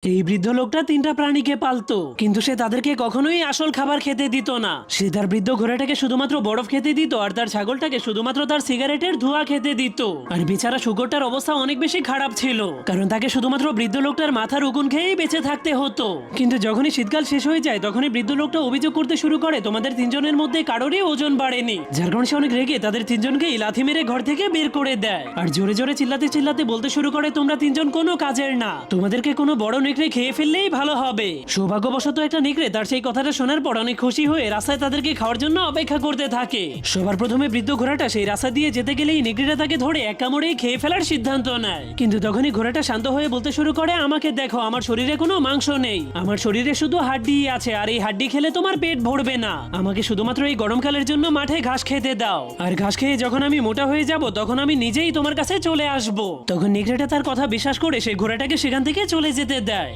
এই বৃদ্ধ লোকটা তিনটা প্রাণীকে পালতো, কিন্তু সে তাদেরকে কখনোই আসল খাবার খেতে দিত না। সে তার বৃদ্ধ ঘোড়াটাকে শুধুমাত্র বরফ খেতে দিত, আর তার ছাগলটাকে শুধুমাত্র তার সিগারেটের ধোঁয়া খেতে দিত। আর বেচারা শুকরটার অবস্থা অনেক বেশি খারাপ ছিল, কারণ তাকে শুধুমাত্র বৃদ্ধ লোকটার মাথার উকুন খেয়েই বেঁচে থাকতে হতো। কিন্তু যখনই শীতকাল শেষ হয়ে যায়, তখনই বৃদ্ধ লোকটা অভিযোগ করতে শুরু করে তোমাদের তিনজনের মধ্যে কারোরই ওজন বাড়েনি, যার কারণে সে অনেক রেগে তাদের তিনজনকেই লাথি মেরে ঘর থেকে বের করে দেয়। আর জোরে জোরে চিল্লাতে চিল্লাতে বলতে শুরু করে, তোমরা তিনজন কোনো কাজের না, তোমাদেরকে কোনো বড় নেকড়ে খেয়ে ফেললেই ভালো হবে। সৌভাগ্যবশত একটা নেকড়ে তার সেই কথাটা শোনার পর অনেক খুশি হয়ে রাস্তায় তাদেরকে খাওয়ার জন্য অপেক্ষা করতে থাকে। সবার প্রথমে বৃদ্ধ ঘোড়াটা সেই রাস্তা দিয়ে যেতে গেলেই নেকড়েটা তাকে ধরে এক কামড়েই খেয়ে ফেলার সিদ্ধান্ত নেয়। কিন্তু তখনই ঘোড়াটা শান্ত হয়ে বলতে শুরু করে, আমাকে দেখো, আমার শরীরে কোনো মাংস নেই, আমার শরীরে শুধু হাড্ডি আছে, আর এই হাড্ডি খেলে তোমার পেট ভরবে না। আমাকে শুধুমাত্র এই গরমকালের জন্য মাঠে ঘাস খেতে দাও, আর ঘাস খেয়ে যখন আমি মোটা হয়ে যাব তখন আমি নিজেই তোমার কাছে চলে আসব। তখন নেকড়েটা তার কথা বিশ্বাস করে সেই ঘোড়াটাকে সেখান থেকে চলে যেতে দেয়।